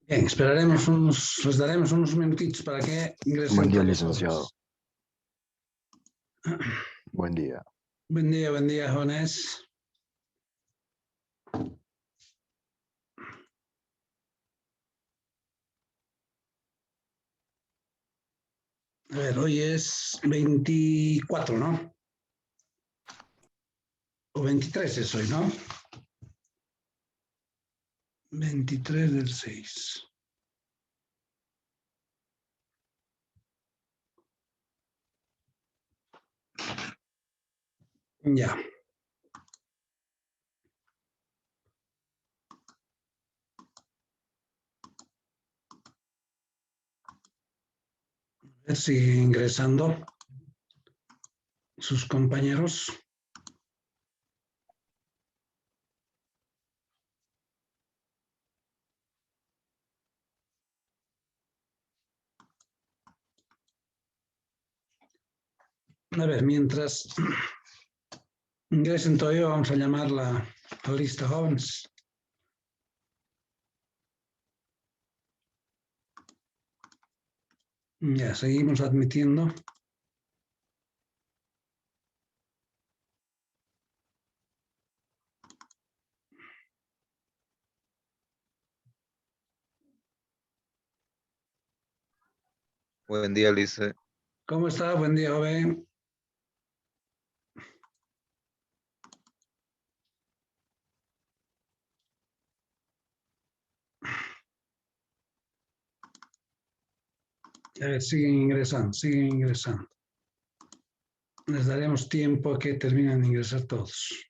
Bien, les daremos unos minutitos para que ingresen. Buen día, todos licenciado. jóvenes. Buen día. Buen día, jóvenes. A ver, hoy es 24, ¿no? O 23 es hoy, ¿no? 23 del 6. Ya. A ver si ingresando sus compañeros. A ver, mientras ingresen todavía, vamos a llamar la lista jóvenes. Ya, seguimos admitiendo. Buen día, Lice. ¿Cómo está? Buen día, joven. A ver, siguen ingresando. Les daremos tiempo a que terminen de ingresar todos.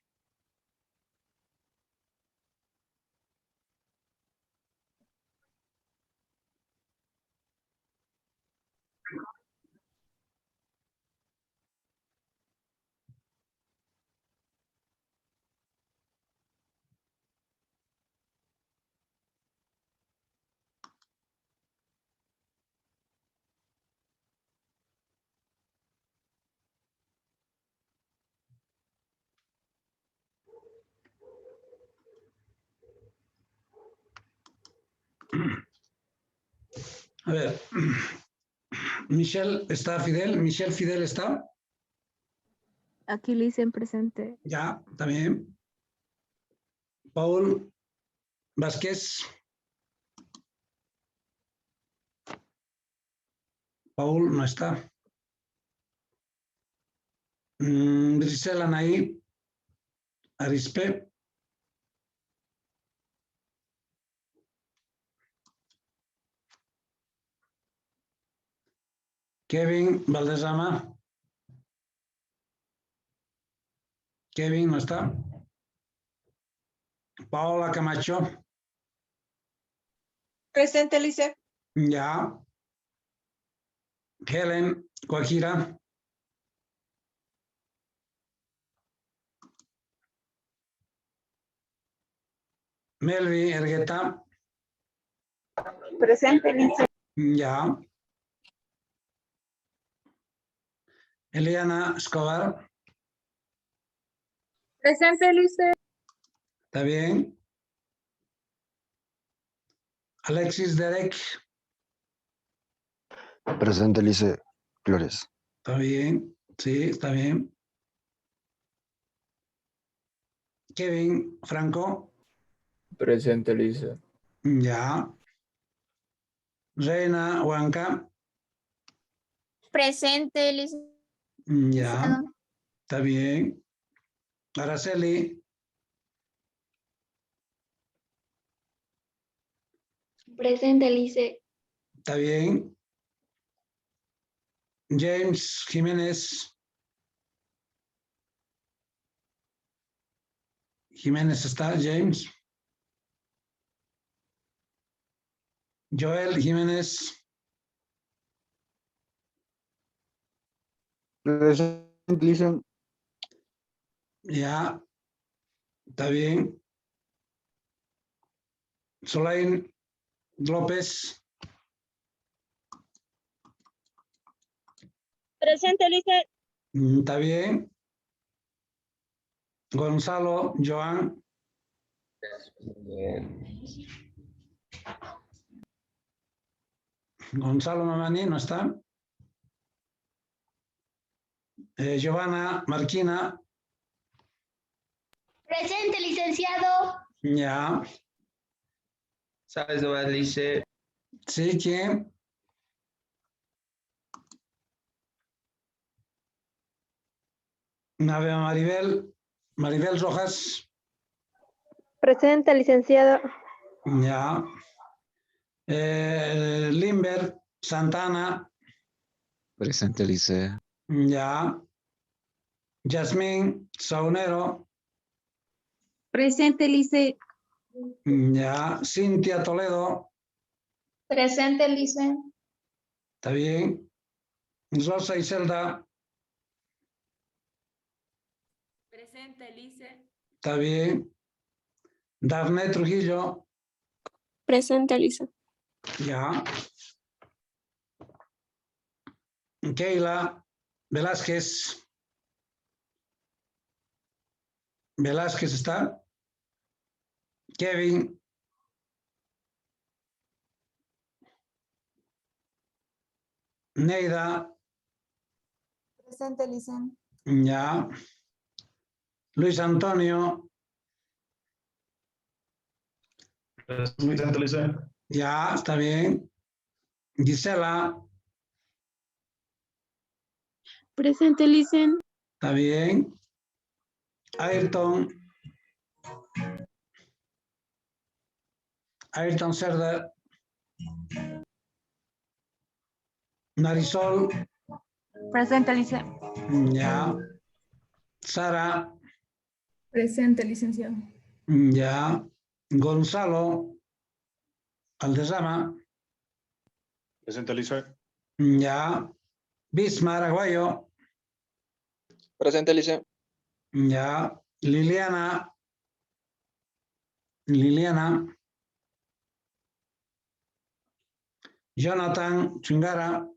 A ver, Michelle, ¿está Fidel? ¿Michelle Fidel está? Aquí le dicen presente. Ya, también. Paul Vázquez. Paul no está. Grisela Anaí Arispe. Kevin Valderrama. Kevin no está. Paola Camacho. Presente, Lice. Ya. Helen Coajira. Melvi Ergueta. Presente, Lice. Ya. Eliana Escobar. Presente, Lice. ¿Está bien? Alexis Derek. Presente, Lice Flores. ¿Está bien? Sí, está bien. Kevin Franco. Presente, Lice. Ya. Reina Huanca. Presente, Lice. Ya. Está bien. Araceli. Presente, Lice. Está bien. James Jiménez. Jiménez está, James. Joel Jiménez. Presente, Lice. Ya. Está bien. Solain López. Presente, Lice. Está bien. Gonzalo Joan. Gonzalo Mamani, ¿no está? Giovanna Marquina, Presente, licenciado. ya. Sáenz de Vallice. Sí, ¿quién? Nave Maribel Rojas, Presente, licenciado. ya. Limber Santana, Presente, Lice. ya. Yasmín Saunero, Presente, Lice. ya. Cintia Toledo, Presente, Lice. está bien. Rosa Iselda, Presente, Lice. está bien. Dafne Trujillo, Presente, Lice. ya. Keila Velázquez. Velázquez está. Kevin. Neida, Presente, Lice. ya. Luis Antonio, Presente, Lice. ya, está bien. Gisela, Presente, Lice. está bien. Ayrton. Ayrton Cerda. Marisol, Presente, Lice. ya. Sara, Presente, licenciado. ya. Gonzalo Aldezama, Presente, Lice. ya. Bismar Aguayo, Presente, Lice. ya. Liliana, Jonathan Chungara.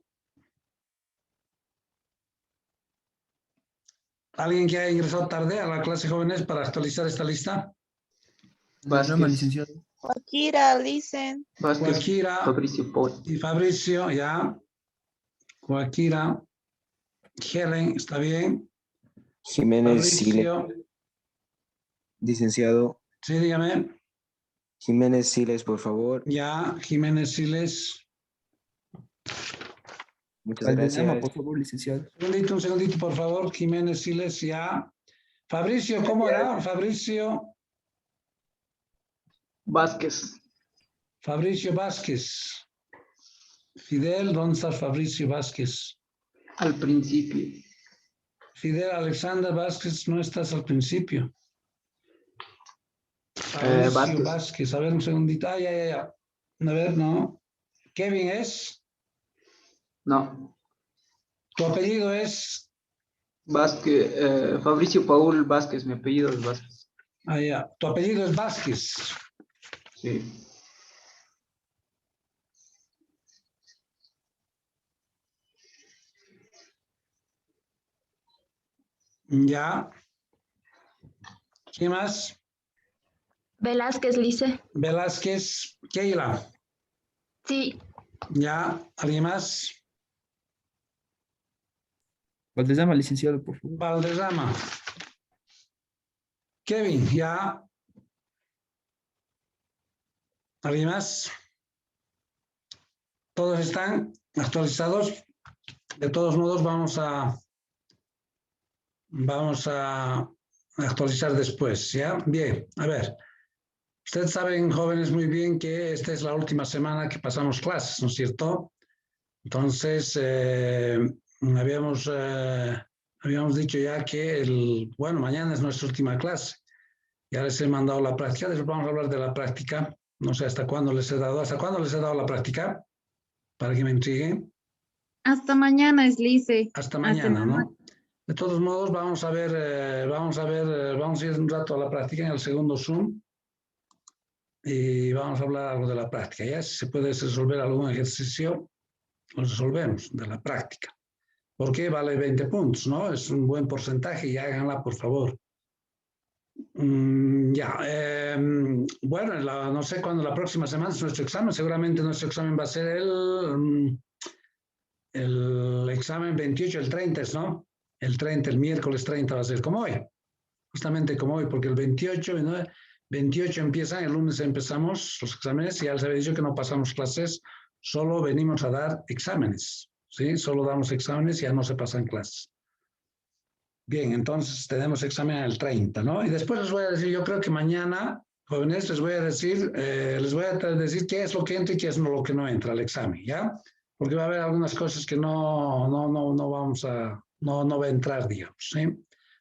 ¿Alguien que haya ingresado tarde a la clase jóvenes para actualizar esta lista? Vázquez. Cualquiera, Lice. Vázquez. Cualquiera Fabricio Paul. y Fabricio, ya. Cualquiera. Helen, está bien. Jiménez Siles, Fabricio, licenciado. sí, dígame. Jiménez Siles, por favor. Ya, Jiménez Siles. Muchas Valdezama, gracias. por favor, licenciado. Un segundito, por favor. Jiménez Siles, ya. Fabricio, ¿cómo era? Fabricio Vázquez. Vázquez. Fidel, ¿dónde está Fabricio Vázquez? Al principio. Fidel Alexander Vázquez, no estás al principio. Fabricio Vázquez, a ver un segundito. Ah, ya. A ver, no. Kevin es. No. Tu apellido es. Vázquez. Fabricio Paul Vázquez. Mi apellido es Vázquez. Ah, ya. Tu apellido es Vázquez. Sí. Ya. ¿Quién más? Velázquez, Lice. Velázquez. Keila. Sí. Ya. ¿Alguien más? Valdezama, licenciado, por favor. Valderrama. Kevin, ya. ¿Alguien más? Todos están actualizados. De todos modos, vamos a actualizar después, ¿ya? Bien, a ver. Ustedes saben, jóvenes, muy bien que esta es la última semana que pasamos clases, ¿no es cierto? Entonces, habíamos dicho ya que mañana es nuestra última clase. Ya les he mandado la práctica, después vamos a hablar de la práctica. No sé hasta cuándo les he dado la práctica, para que me intriguen. Hasta mañana es Lice. Hasta mañana, ¿no? De todos modos, vamos a ir un rato a la práctica en el segundo Zoom y vamos a hablar algo de la práctica. Ya si se puede resolver algún ejercicio, lo resolvemos de la práctica. Porque vale 20 puntos, ¿no? Es un buen porcentaje y háganla, por favor. Bueno, no sé cuándo la próxima semana es nuestro examen. Seguramente nuestro examen va a ser el examen 28, el 30, ¿no? El 30, el miércoles 30 va a ser como hoy. Justamente como hoy, porque el 28, 28 empiezan, el lunes empezamos los exámenes y ya les había dicho que no pasamos clases, solo venimos a dar exámenes, ¿sí? Solo damos exámenes y ya no se pasan clases. Bien, entonces tenemos examen el 30, ¿no? Y después les voy a decir, yo creo que mañana, jóvenes, les voy a decir qué es lo que entra y qué es lo que no entra al examen, ¿ya? Porque va a haber algunas cosas que no va a entrar, digamos, ¿sí?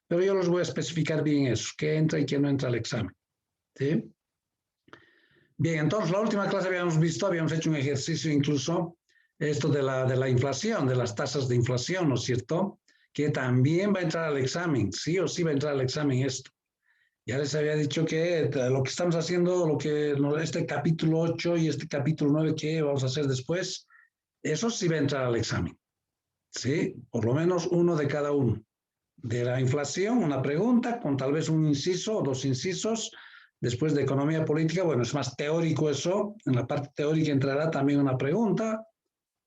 Pero yo les voy a especificar bien eso, qué entra y qué no entra al examen, ¿sí? Bien, entonces la última clase habíamos hecho un ejercicio incluso, esto de la inflación, de las tasas de inflación, ¿no es cierto? Que también va a entrar al examen, sí o sí va a entrar al examen esto. Ya les había dicho que lo que estamos haciendo, este capítulo 8 y este capítulo 9 que vamos a hacer después, eso sí va a entrar al examen, ¿sí? Por lo menos uno de cada uno. De la inflación, una pregunta con tal vez un inciso o dos incisos. Después de economía política, bueno, es más teórico eso. En la parte teórica entrará también una pregunta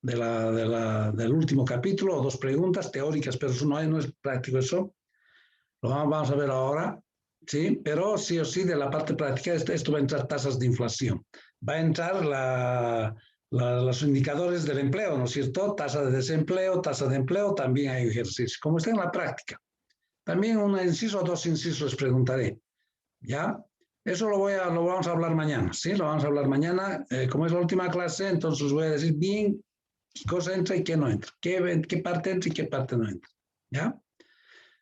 del último capítulo, o dos preguntas teóricas, pero eso no es práctico eso. Lo vamos a ver ahora, ¿sí? Pero sí o sí, de la parte práctica, esto va a entrar tasas de inflación. Va a entrar los indicadores del empleo, ¿no es cierto? Tasa de desempleo, tasa de empleo, también hay ejercicio, como está en la práctica. También un inciso o dos incisos les preguntaré, ¿ya? Eso lo vamos a hablar mañana, ¿sí? Lo vamos a hablar mañana. Como es la última clase, entonces les voy a decir bien qué cosa entra y qué no entra, qué parte entra y qué parte no entra, ¿ya?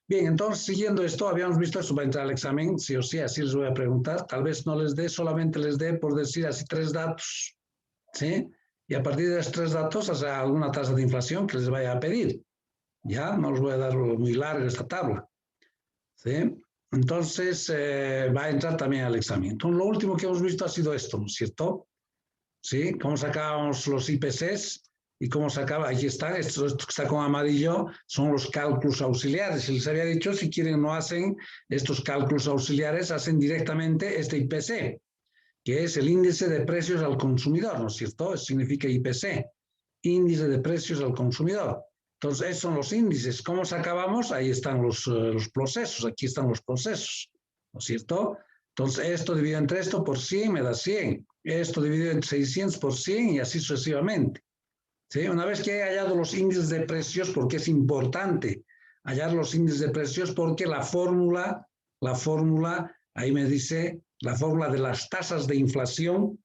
Bien, entonces, siguiendo esto, habíamos visto eso va a entrar al examen, sí o sí, así les voy a preguntar. Tal vez no les dé, solamente les dé, por decir así, 3 datos, ¿sí? Y a partir de esos 3 datos, o sea, alguna tasa de inflación que les vaya a pedir, ¿ya? No les voy a dar muy larga esta tabla, ¿sí? Entonces, va a entrar también al examen. Entonces, lo último que hemos visto ha sido esto, ¿no es cierto? ¿Sí? Cómo sacábamos los IPCs y cómo sacaba, aquí está, esto que está con amarillo, son los cálculos auxiliares. Les había dicho, si quieren no hacen estos cálculos auxiliares, hacen directamente este IPC, que es el índice de precios al consumidor, ¿no es cierto? Eso significa IPC, índice de precios al consumidor. Entonces, esos son los índices. ¿Cómo sacábamos? Ahí están los procesos, aquí están los procesos, ¿no es cierto? Entonces, esto dividido entre esto por 100 me da 100. Esto dividido entre 600 por 100 y así sucesivamente. ¿Sí? Una vez que he hallado los índices de precios, porque es importante hallar los índices de precios, porque la fórmula, ahí me dice, la fórmula de las tasas de inflación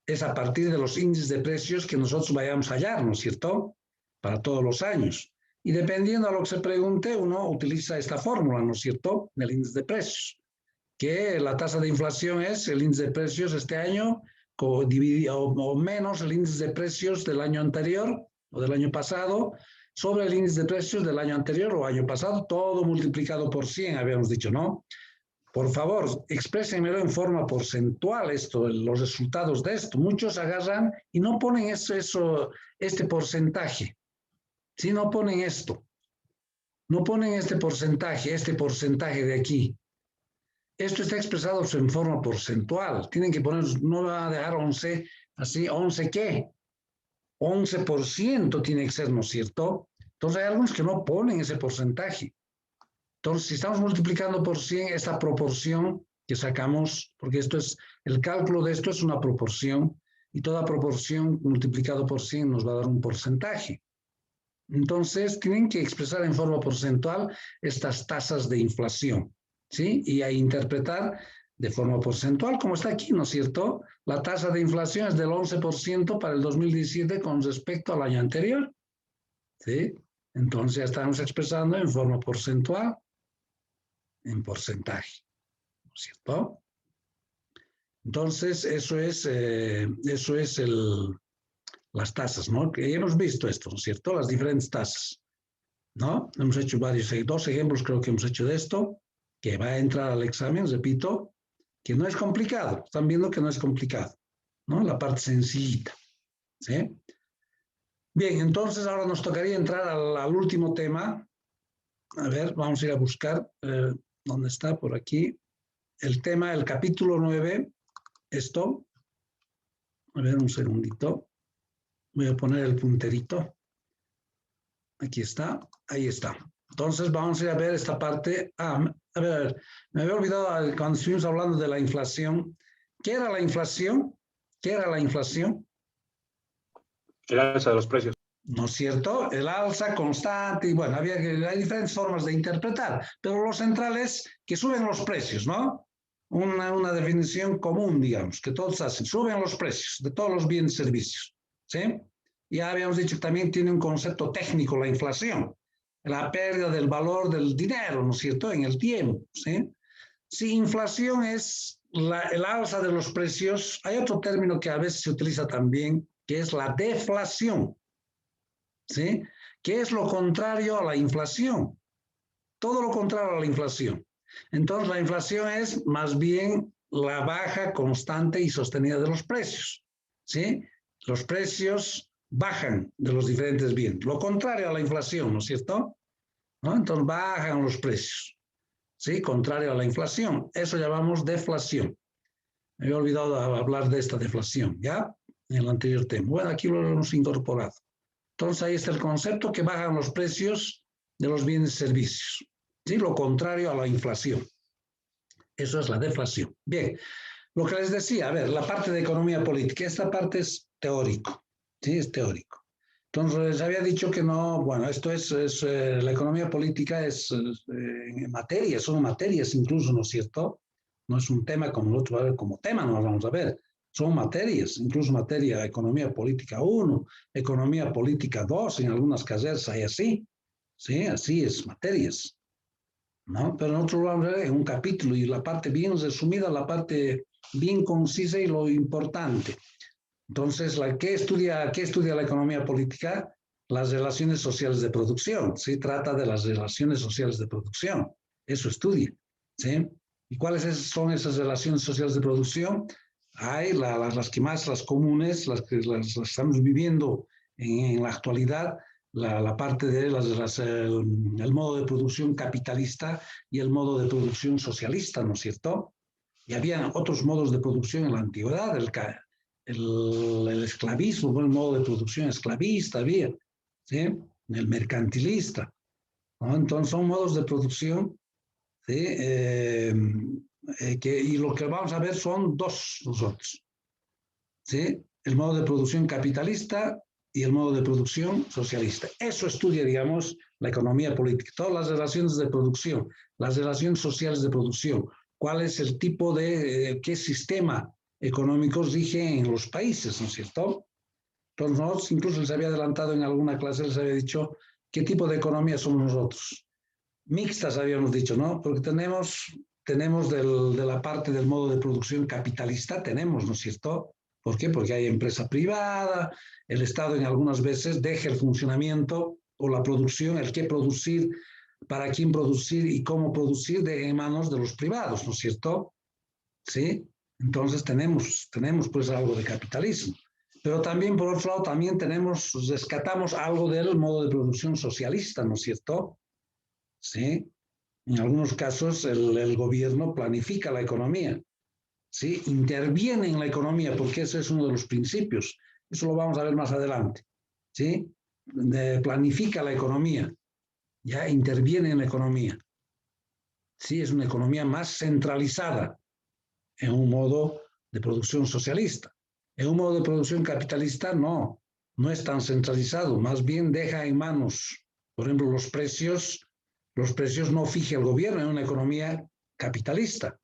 es a partir de los índices de precios que nosotros vayamos a hallar, ¿no es cierto? Para todos los años. Y dependiendo a lo que se pregunte, uno utiliza esta fórmula, ¿no es cierto? Del índice de precios, que la tasa de inflación es el índice de precios este año o menos el índice de precios del año anterior o del año pasado sobre el índice de precios del año anterior o año pasado, todo multiplicado por 100, habíamos dicho, ¿no? Por favor, exprésenmelo en forma porcentual los resultados de esto. Muchos agarran y no ponen este porcentaje. Si no ponen esto, no ponen este porcentaje de aquí. Esto está expresado en forma porcentual. Tienen que poner, no va a dejar 11, así, 11 ¿qué? 11% tiene que ser, ¿no es cierto? Entonces hay algunos que no ponen ese porcentaje. Entonces, si estamos multiplicando por 100, esta proporción que sacamos, porque el cálculo de esto es una proporción, y toda proporción multiplicado por 100 nos va a dar un porcentaje. Entonces, tienen que expresar en forma porcentual estas tasas de inflación, ¿sí? Y a interpretar de forma porcentual, como está aquí, ¿no es cierto? La tasa de inflación es del 11% para el 2017 con respecto al año anterior, ¿sí? Entonces, ya estamos expresando en forma porcentual, en porcentaje, ¿no es cierto? Entonces, eso es las tasas, ¿no? Que hemos visto esto, ¿no es cierto? Las diferentes tasas, ¿no? Hemos hecho dos ejemplos creo que hemos hecho de esto, que va a entrar al examen, repito, que no es complicado. Están viendo que no es complicado, ¿no? La parte sencillita, ¿sí? Bien, entonces ahora nos tocaría entrar al último tema. A ver, vamos a ir a buscar, ¿dónde está? Por aquí. el tema, el capítulo 9, esto. A ver, un segundito. Voy a poner el punterito. Aquí está, ahí está. Entonces vamos a ir a ver esta parte. A ver, me había olvidado cuando estuvimos hablando de la inflación. ¿Qué era la inflación? ¿Qué era la inflación? El alza de los precios. ¿No es cierto? El alza constante, y bueno, hay diferentes formas de interpretar, pero lo central es que suben los precios, ¿no? Una definición común, digamos, que todos hacen, suben los precios de todos los bienes y servicios, ¿sí? Ya habíamos dicho que también tiene un concepto técnico la inflación, la pérdida del valor del dinero, ¿no es cierto?, en el tiempo, ¿sí? Si inflación es el alza de los precios, hay otro término que a veces se utiliza también, que es la deflación, ¿sí? ¿Qué es lo contrario a la inflación? Todo lo contrario a la inflación. Entonces, la inflación es más bien la baja constante y sostenida de los precios, ¿sí? Los precios bajan de los diferentes bienes. Lo contrario a la inflación, ¿no es cierto? ¿No? Entonces, bajan los precios, ¿sí? Contrario a la inflación. Eso llamamos deflación. Me había olvidado hablar de esta deflación, ¿ya? En el anterior tema. Bueno, aquí lo hemos incorporado. Entonces, ahí está el concepto que bajan los precios de los bienes y servicios. ¿Sí? Lo contrario a la inflación. Eso es la deflación. Bien, lo que les decía, a ver, la parte de economía política, esta parte es teórico, ¿sí? Es teórico. Entonces, les había dicho que no, bueno, esto es la economía política es materias, son materias incluso, ¿no es cierto? No es un tema como el otro, a ver, como tema no lo vamos a ver. Son materias, incluso materia economía política 1, economía política 2, en algunas carreras hay así, ¿sí? Así es, materias, ¿no? Pero nosotros lo vamos a ver en un capítulo y la parte bien resumida, la parte bien concisa y lo importante. Entonces, ¿qué estudia la economía política? Las relaciones sociales de producción, ¿sí? Trata de las relaciones sociales de producción, eso estudia, ¿sí? ¿Y cuáles son esas relaciones sociales de producción? Hay las que más, las comunes, las que estamos viviendo en la actualidad, la parte de el modo de producción capitalista y el modo de producción socialista, ¿no es cierto? Y había otros modos de producción en la antigüedad, el esclavismo, el modo de producción esclavista había, ¿sí? El mercantilista, ¿no? Entonces son modos de producción, ¿sí? Y lo que vamos a ver son dos nosotros, ¿sí? El modo de producción capitalista y el modo de producción socialista. Eso estudia, digamos, la economía política, todas las relaciones de producción, las relaciones sociales de producción, cuál es el tipo de, qué sistema económico rige en los países, ¿no es cierto? Entonces nosotros, incluso les había adelantado en alguna clase, les había dicho qué tipo de economía somos nosotros. Mixtas habíamos dicho, ¿no? Porque tenemos de la parte del modo de producción capitalista, tenemos, ¿no es cierto? ¿Por qué? Porque hay empresa privada, el Estado en algunas veces deja el funcionamiento o la producción, el qué producir, para quién producir y cómo producir en manos de los privados, ¿no es cierto? ¿Sí? Entonces tenemos pues algo de capitalismo. Pero también, por otro lado, también rescatamos algo del modo de producción socialista, ¿no es cierto? ¿Sí? En algunos casos el gobierno planifica la economía, ¿sí? Interviene en la economía, porque ese es uno de los principios. Eso lo vamos a ver más adelante, ¿sí? Planifica la economía, ya interviene en la economía. Sí, es una economía más centralizada en un modo de producción socialista. En un modo de producción capitalista no es tan centralizado, más bien deja en manos, por ejemplo, los precios no fija el gobierno en una economía capitalista.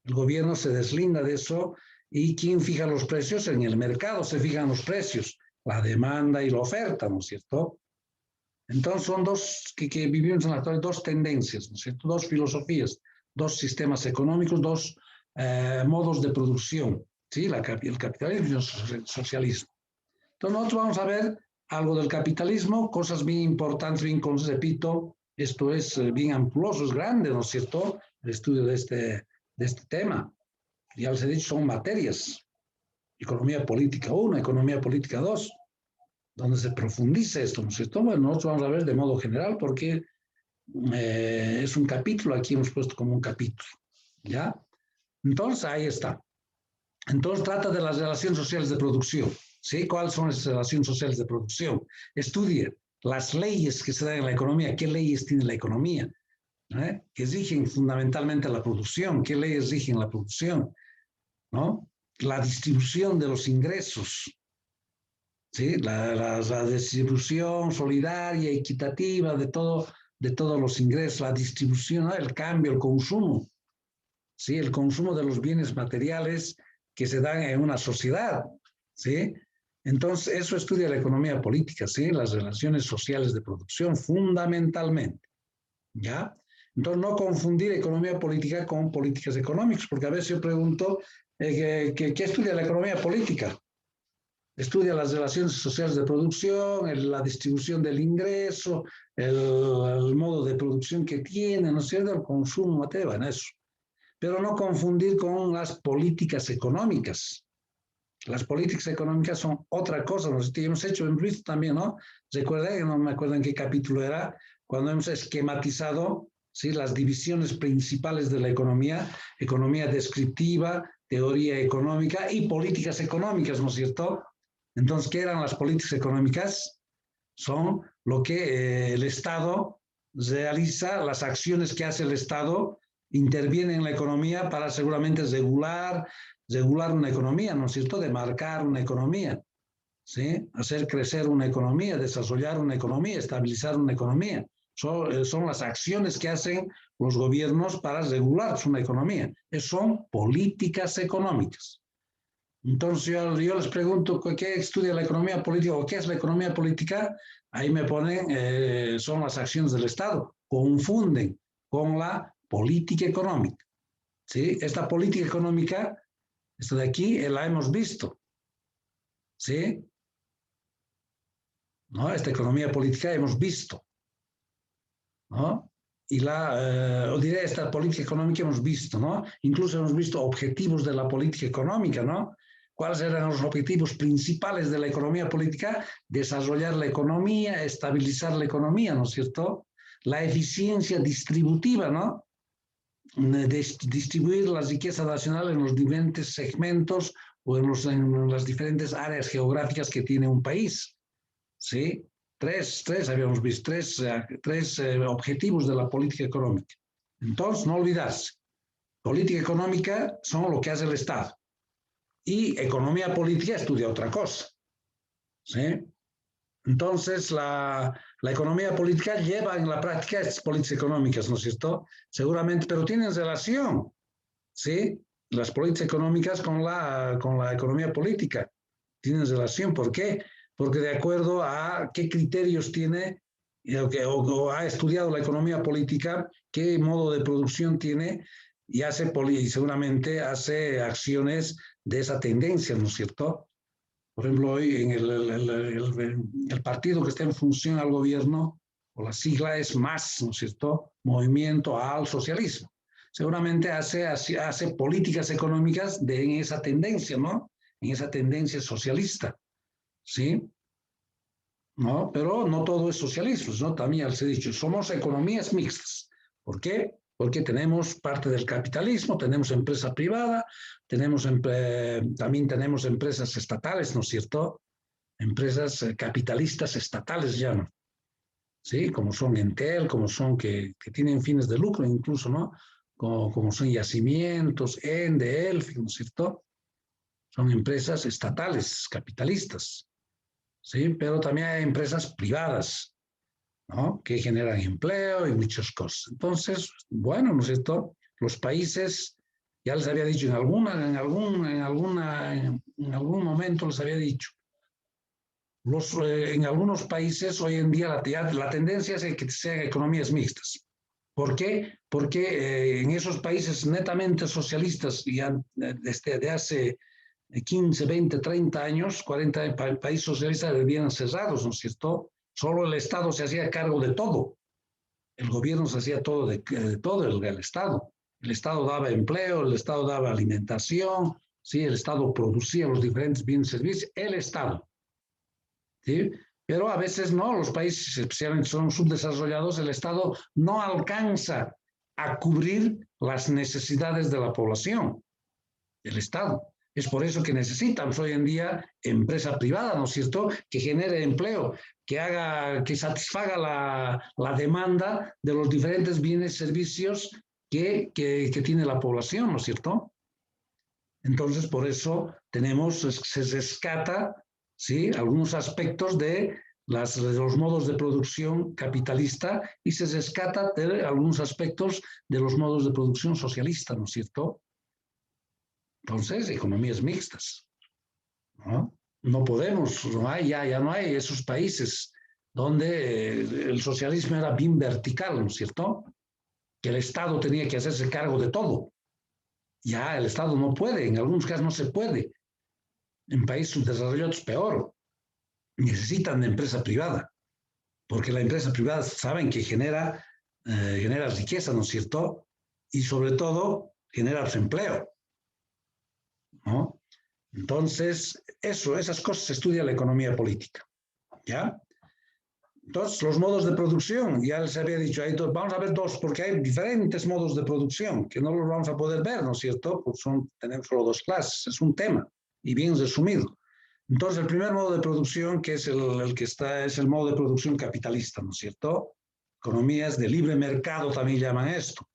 El gobierno se deslinda de eso y ¿quién fija los precios? En el mercado se fijan los precios, la demanda y la oferta, ¿no es cierto? Entonces son dos que vivimos en la actualidad, dos tendencias, ¿no es cierto? Dos filosofías, dos sistemas económicos, dos modos de producción, ¿sí? El capitalismo y el socialismo. Entonces nosotros vamos a ver algo del capitalismo, cosas bien importantes, bien, repito, esto es bien amplioso, es grande, ¿no es cierto? El estudio de este tema. Ya les he dicho, son materias. Economía política 1, economía política 2, donde se profundiza esto, ¿no es cierto? Bueno, nosotros vamos a ver de modo general porque es un capítulo, aquí hemos puesto como un capítulo, ¿ya? Entonces, ahí está. Entonces, trata de las relaciones sociales de producción. ¿Sí? ¿Cuáles son esas relaciones sociales de producción? Estudia las leyes que se dan en la economía, qué leyes tiene la economía, que rigen fundamentalmente la producción, qué leyes rigen la producción, ¿no? La distribución de los ingresos, ¿sí? La distribución solidaria, equitativa de todos los ingresos, la distribución, ¿no? El cambio, el consumo, ¿sí? El consumo de los bienes materiales que se dan en una sociedad, ¿sí? Entonces, eso estudia la economía política, ¿sí? Las relaciones sociales de producción, fundamentalmente, ¿ya? Entonces, no confundir economía política con políticas económicas, porque a veces yo pregunto, ¿qué estudia la economía política? Estudia las relaciones sociales de producción, la distribución del ingreso, el modo de producción que tiene, ¿no es cierto? El consumo material, en eso. Pero no confundir con las políticas económicas. Las políticas económicas son otra cosa, hemos visto también, ¿no? Recuerda, no me acuerdo en qué capítulo era, cuando hemos esquematizado, ¿sí? Las divisiones principales de la economía, economía descriptiva, teoría económica y políticas económicas, ¿no es cierto? Entonces, ¿qué eran las políticas económicas? Son lo que el Estado realiza, las acciones que hace el Estado, interviene en la economía para seguramente regular una economía, ¿no es cierto? De marcar una economía, ¿sí? Hacer crecer una economía, desarrollar una economía, estabilizar una economía. Son las acciones que hacen los gobiernos para regular una economía. Son políticas económicas. Entonces yo les pregunto, ¿qué estudia la economía política o qué es la economía política? Ahí me ponen, son las acciones del Estado. Confunden con la política económica, ¿sí? Esta política económica, esta de aquí, la hemos visto, ¿sí? ¿No? Esta economía política hemos visto, ¿no? Y o diré, esta política económica hemos visto, ¿no? Incluso hemos visto objetivos de la política económica, ¿no? ¿Cuáles eran los objetivos principales de la economía política? Desarrollar la economía, estabilizar la economía, ¿no es cierto? La eficiencia distributiva, ¿no? Distribuir la riqueza nacional en los diferentes segmentos o en las diferentes áreas geográficas que tiene un país, ¿sí? Tres habíamos visto, tres objetivos de la política económica. Entonces, no olvidarse, política económica son lo que hace el Estado y economía política estudia otra cosa, ¿sí? Entonces, la economía política lleva en la práctica estas políticas económicas, ¿no es cierto? Seguramente, pero tienen relación, ¿sí? Las políticas económicas con la economía política tienen relación. ¿Por qué? Porque de acuerdo a qué criterios tiene o ha estudiado la economía política, qué modo de producción tiene y seguramente hace acciones de esa tendencia, ¿no es cierto? Por ejemplo, hoy en el partido que está en función al gobierno, o la sigla es MAS, ¿no es cierto? Movimiento al Socialismo. Seguramente hace políticas económicas en esa tendencia, ¿no? En esa tendencia socialista, ¿sí? ¿No? Pero no todo es socialismo, ¿no? También les he dicho, somos economías mixtas. ¿Por qué? Porque tenemos parte del capitalismo, tenemos empresa privada, también tenemos empresas estatales, ¿no es cierto? Empresas capitalistas estatales llaman, ¿sí? Como son Entel, como son que tienen fines de lucro incluso, ¿no? Como son Yacimientos, Ende, Elf, ¿no es cierto? Son empresas estatales, capitalistas, ¿sí? Pero también hay empresas privadas, ¿no? Que generan empleo y muchas cosas. Entonces, bueno, ¿no es cierto? Los países, ya les había dicho en algún momento les había dicho, en algunos países hoy en día la tendencia es que sean economías mixtas. ¿Por qué? Porque en esos países netamente socialistas, ya desde hace 15, 20, 30 años, 40 países socialistas vivían cerrados, ¿no es cierto? Solo el Estado se hacía cargo de todo. El gobierno se hacía todo de todo el Estado. El Estado daba empleo, el Estado daba alimentación, ¿sí? El Estado producía los diferentes bienes y servicios, el Estado, ¿sí? Pero a veces no, los países especialmente son subdesarrollados, el Estado no alcanza a cubrir las necesidades de la población. el Estado. Es por eso que necesitamos hoy en día empresa privada, ¿no es cierto?, que genere empleo, que satisfaga la demanda de los diferentes bienes y servicios que tiene la población, ¿no es cierto? Entonces, por eso se rescata, ¿sí?, algunos aspectos de los modos de producción capitalista y se rescata de algunos aspectos de los modos de producción socialista, ¿no es cierto? Entonces, economías mixtas, ¿no? No podemos, ya no hay esos países donde el socialismo era bien vertical, ¿no es cierto? Que el Estado tenía que hacerse cargo de todo. Ya el Estado no puede, en algunos casos no se puede. En países subdesarrollados peor. Necesitan de empresa privada, porque la empresa privada saben que genera riqueza, ¿no es cierto? Y sobre todo genera empleo, ¿no? Entonces, esas cosas se estudia la economía política, ¿ya? Entonces, los modos de producción, ya les había dicho, vamos a ver dos, porque hay diferentes modos de producción, que no los vamos a poder ver, ¿no es cierto? Pues tenemos solo dos clases, es un tema, y bien resumido. Entonces, el primer modo de producción, que es es el modo de producción capitalista, ¿no es cierto? Economías de libre mercado también llaman esto,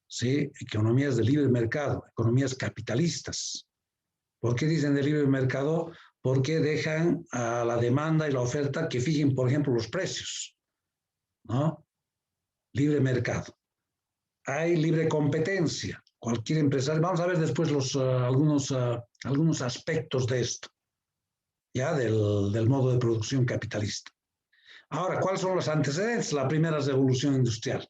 ¿sí? Economías de libre mercado, economías capitalistas. ¿Por qué dicen de libre mercado? Porque dejan a la demanda y la oferta que fijen, por ejemplo, los precios, ¿no? Libre mercado. Hay libre competencia. Cualquier empresario, vamos a ver después algunos aspectos de esto, ya del modo de producción capitalista. Ahora, ¿cuáles son los antecedentes? La primera revolución industrial.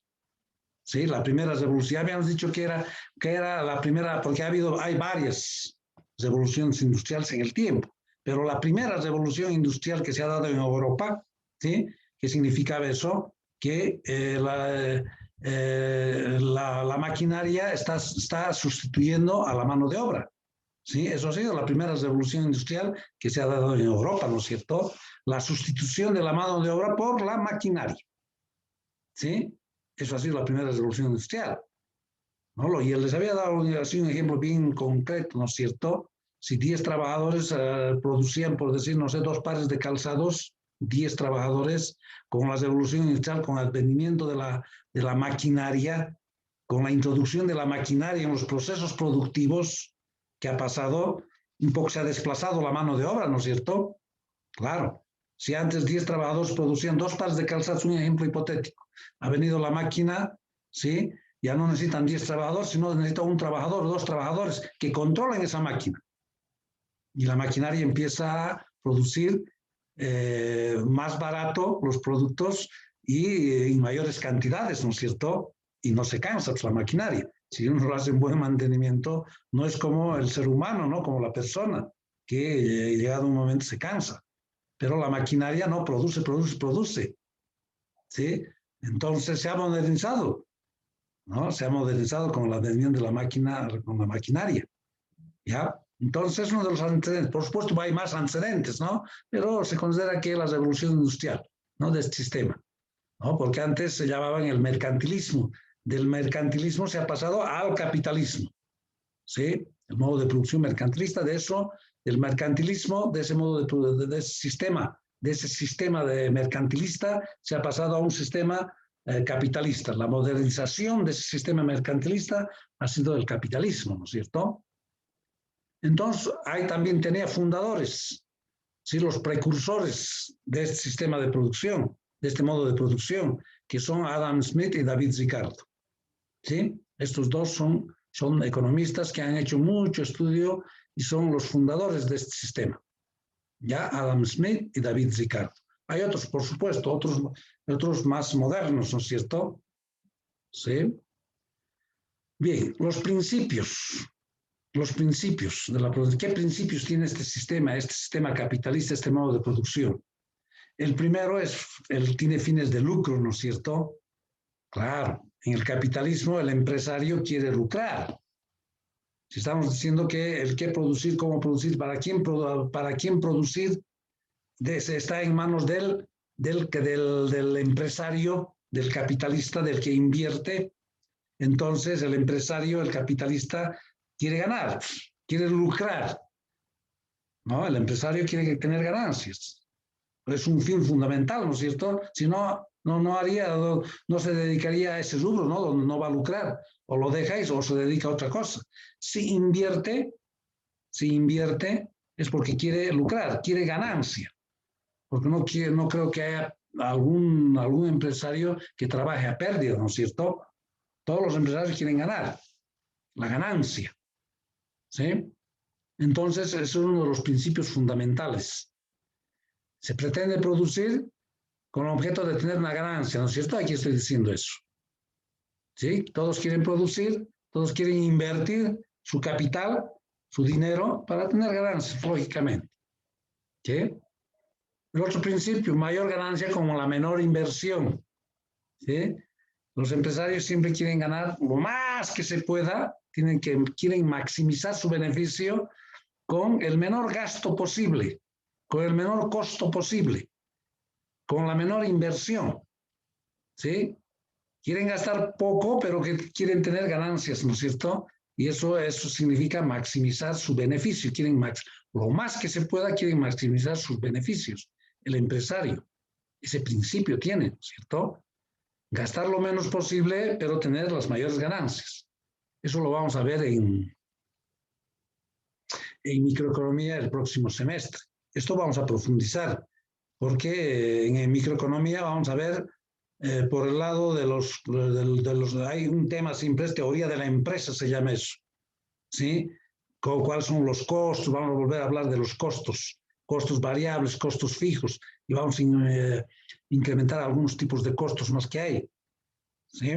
Sí, la primera revolución, ya habíamos dicho que era la primera, porque hay varias revoluciones industriales en el tiempo, pero la primera revolución industrial que se ha dado en Europa, ¿sí? ¿Qué significaba eso? Que la maquinaria está sustituyendo a la mano de obra. ¿Sí? Eso ha sido la primera revolución industrial que se ha dado en Europa, ¿no es cierto? La sustitución de la mano de obra por la maquinaria. ¿Sí? Eso ha sido la primera revolución industrial, ¿no? Y les había dado así un ejemplo bien concreto, ¿no es cierto? Si 10 trabajadores producían, por decir, no sé, 2 pares de calzados, 10 trabajadores, con la revolución industrial, con el advenimiento de la maquinaria, con la introducción de la maquinaria en los procesos productivos, que ha pasado, un poco se ha desplazado la mano de obra, ¿no es cierto? Claro, si antes 10 trabajadores producían 2 pares de calzados, un ejemplo hipotético, ha venido la máquina, ¿sí? Ya no necesitan 10 trabajadores, sino necesitan un trabajador o 2 trabajadores que controlen esa máquina. Y la maquinaria empieza a producir más barato los productos y en mayores cantidades, ¿no es cierto? Y no se cansa pues, la maquinaria. Si uno lo hace en buen mantenimiento, no es como el ser humano, ¿no? Como la persona, que llegado un momento se cansa. Pero la maquinaria no produce. ¿Sí? Entonces se ha modernizado, ¿no? Se ha modernizado con el advenimiento de la máquina, con la maquinaria. ¿Ya? Entonces, uno de los antecedentes, por supuesto hay más antecedentes, ¿no? Pero se considera que es la revolución industrial, ¿no? De este sistema, ¿no? Porque antes se llamaban el mercantilismo. Del mercantilismo se ha pasado al capitalismo, ¿sí? El modo de producción mercantilista, de eso, del mercantilismo, de ese modo de ese sistema de mercantilista, se ha pasado a un sistema capitalista. La modernización de ese sistema mercantilista ha sido el capitalismo, ¿no es cierto? Entonces, tenía fundadores, ¿sí? Los precursores de este sistema de producción, de este modo de producción, que son Adam Smith y David Ricardo. ¿Sí? Estos dos son economistas que han hecho mucho estudio y son los fundadores de este sistema. Ya Adam Smith y David Ricardo. Hay otros, por supuesto, otros más modernos, ¿no es cierto? ¿Sí? Bien, los principios de la producción. ¿Qué principios tiene este sistema capitalista, este modo de producción? El primero tiene fines de lucro, ¿no es cierto? Claro, en el capitalismo el empresario quiere lucrar. Si estamos diciendo que el qué producir, cómo producir, para quién producir, está en manos del empresario, del capitalista, del que invierte. Entonces el empresario, el capitalista, quiere ganar. quiere lucrar, ¿no? El empresario quiere tener ganancias. Es un fin fundamental, ¿no es cierto? Si no, no se dedicaría a ese rubro, ¿no? Donde no va a lucrar, o lo dejáis o se dedica a otra cosa. Si invierte es porque quiere lucrar, quiere ganancia, porque no creo que haya algún empresario que trabaje a pérdida, ¿no es cierto? Todos los empresarios quieren ganar, la ganancia, ¿sí? Entonces, ese es uno de los principios fundamentales. Se pretende producir con el objeto de tener una ganancia, ¿no es cierto? Aquí estoy diciendo eso, ¿sí? Todos quieren producir, todos quieren invertir su capital, su dinero, para tener ganancias, lógicamente, ¿sí? El otro principio, mayor ganancia como la menor inversión, ¿sí? Los empresarios siempre quieren ganar lo más que se pueda, quieren maximizar su beneficio con el menor gasto posible, con el menor costo posible, con la menor inversión, ¿sí? Quieren gastar poco, pero que quieren tener ganancias, ¿no es cierto? Y eso significa maximizar su beneficio. Lo más que se pueda, quieren maximizar sus beneficios. El empresario, ese principio tiene, ¿no es cierto? Gastar lo menos posible, pero tener las mayores ganancias. Eso lo vamos a ver en microeconomía el próximo semestre. Esto vamos a profundizar, porque en microeconomía vamos a ver por el lado de los... Hay un tema siempre, es teoría de la empresa, se llama eso, ¿sí? ¿Cuáles son los costos? Vamos a volver a hablar de los costos variables, costos fijos, y vamos a incrementar algunos tipos de costos más que hay, ¿sí?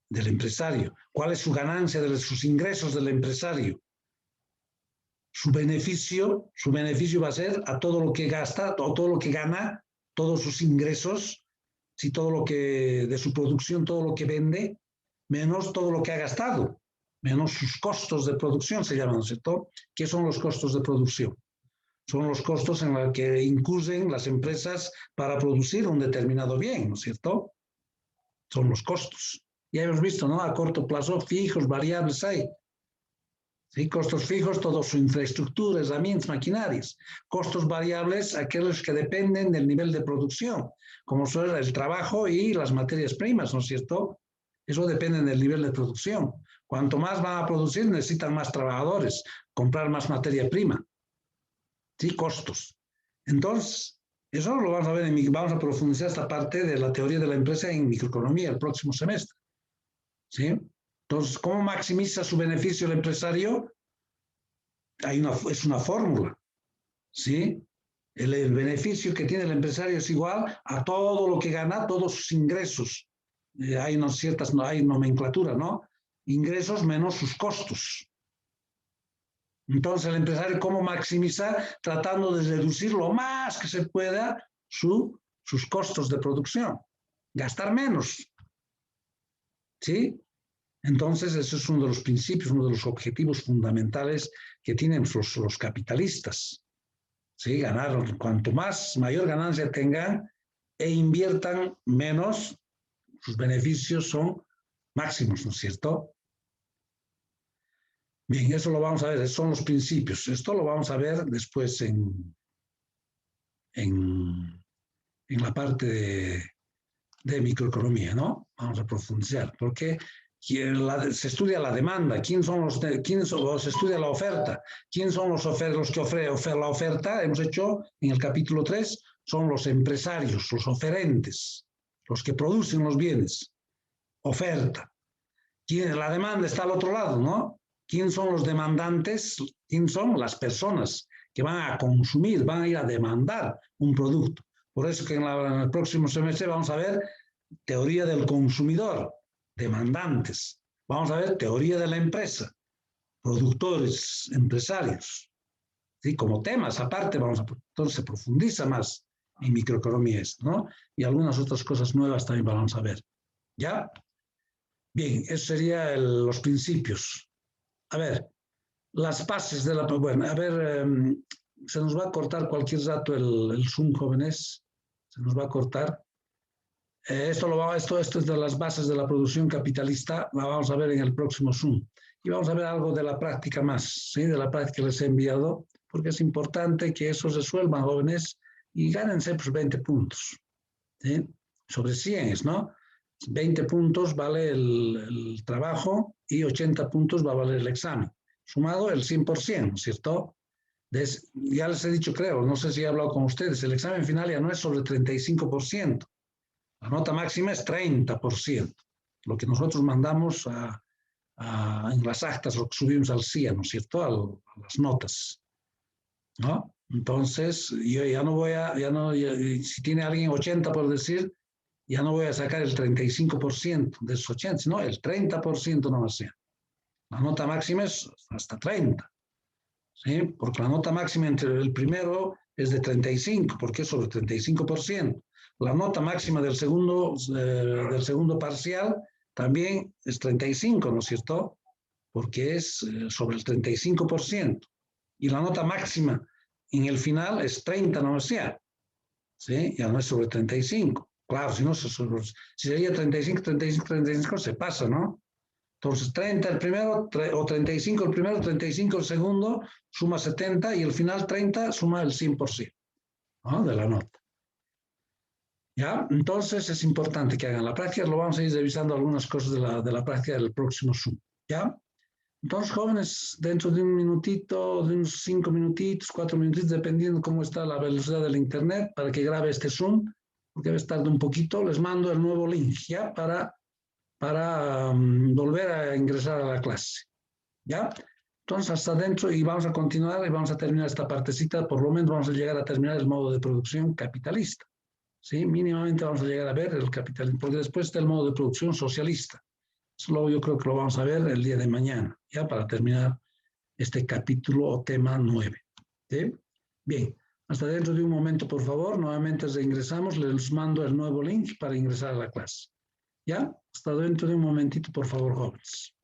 Del empresario. ¿Cuál es su ganancia de sus ingresos del empresario? Su beneficio va a ser a todo lo que gasta, o todo lo que gana, todos sus ingresos, ¿sí? Todo lo que de su producción, todo lo que vende, menos todo lo que ha gastado, menos sus costos de producción, se llaman, ¿no es cierto? ¿Qué son los costos de producción? Son los costos en los que incurren las empresas para producir un determinado bien, ¿no es cierto? Son los costos. Ya hemos visto, ¿no? A corto plazo, fijos, variables hay. ¿Sí? Costos fijos, toda su infraestructura, herramientas, maquinarias. Costos variables, aquellos que dependen del nivel de producción, como son el trabajo y las materias primas, ¿no es cierto? Eso depende del nivel de producción. Cuanto más van a producir, necesitan más trabajadores, comprar más materia prima. Sí, costos. Entonces, eso lo vamos a ver, vamos a profundizar esta parte de la teoría de la empresa en microeconomía el próximo semestre. ¿Sí? Entonces, ¿cómo maximiza su beneficio el empresario? Es una fórmula. ¿Sí? El beneficio que tiene el empresario es igual a todo lo que gana, todos sus ingresos. Hay nomenclatura, ¿no? Ingresos menos sus costos. Entonces, el empresario, ¿cómo maximizar? Tratando de reducir lo más que se pueda sus costos de producción. Gastar menos. ¿Sí? Entonces, ese es uno de los principios, uno de los objetivos fundamentales que tienen los capitalistas. ¿Sí? Ganar, cuanto mayor ganancia tengan e inviertan menos, sus beneficios son máximos, ¿no es cierto? Bien, eso lo vamos a ver, esos son los principios. Esto lo vamos a ver después en la parte de microeconomía, ¿no? Vamos a profundizar, porque se estudia la demanda, se estudia la oferta, quién son los que ofrecen la oferta, hemos hecho en el capítulo 3, son los empresarios, los oferentes, los que producen los bienes, oferta. La demanda está al otro lado, ¿no? ¿Quién son los demandantes? ¿Quién son las personas que van a consumir, van a ir a demandar un producto? Por eso que en el próximo semestre vamos a ver teoría del consumidor, demandantes. Vamos a ver teoría de la empresa, productores, empresarios. ¿Sí? Como temas aparte, entonces se profundiza más en microeconomía, ¿no? Y algunas otras cosas nuevas también vamos a ver. ¿Ya? Bien, esos serían los principios. A ver, las bases de la... Bueno, a ver, se nos va a cortar cualquier rato el Zoom, jóvenes. Se nos va a cortar. Esto es de las bases de la producción capitalista. La vamos a ver en el próximo Zoom. y vamos a ver algo de la práctica más, ¿sí? De la práctica que les he enviado, porque es importante que eso resuelvan, jóvenes, y gánense pues 20 puntos, ¿sí? Sobre 100, ¿no? 20 puntos vale el trabajo y 80 puntos va a valer el examen. Sumado el 100%, ¿cierto? Ya les he dicho, creo, no sé si he hablado con ustedes, el examen final ya no es sobre 35%. La nota máxima es 30%. Lo que nosotros mandamos en las actas, lo que subimos al CIA, ¿no es cierto? A las notas, ¿no? Entonces, yo ya no voy a, si tiene alguien 80 por decir, ya no voy a sacar el 35% de esos 80, sino el 30% no va a ser. La nota máxima es hasta 30, ¿sí? Porque la nota máxima entre el primero es de 35, porque es sobre 35%. La nota máxima del segundo parcial también es 35, ¿no es cierto? Porque es sobre el 35%. Y la nota máxima en el final es 30, no sea, ¿sí? Ya no es sobre 35. Claro, si no, si sería 35, 35, 35, se pasa, ¿no? Entonces, 30 el primero, o 35 el primero, 35 el segundo, suma 70, y el final 30 suma el 100%, ¿no? De la nota. ¿Ya? Entonces, es importante que hagan la práctica. Lo vamos a ir revisando algunas cosas de la práctica del próximo Zoom, ¿ya? Entonces, jóvenes, dentro de un minutito, de unos 5 minutitos, 4 minutitos, dependiendo cómo está la velocidad del internet, para que grabe este Zoom, porque a veces tarda un poquito, les mando el nuevo link, ¿ya? Para volver a ingresar a la clase, ¿ya? Entonces, hasta dentro, y vamos a continuar y vamos a terminar esta partecita, por lo menos vamos a llegar a terminar el modo de producción capitalista, ¿sí? Mínimamente vamos a llegar a ver el capitalismo, porque después está el modo de producción socialista. Eso yo creo que lo vamos a ver el día de mañana, ya para terminar este capítulo o tema 9. ¿Sí? Bien, hasta dentro de un momento, por favor. Nuevamente reingresamos, les mando el nuevo link para ingresar a la clase. ¿Ya? Hasta dentro de un momentito, por favor, jóvenes.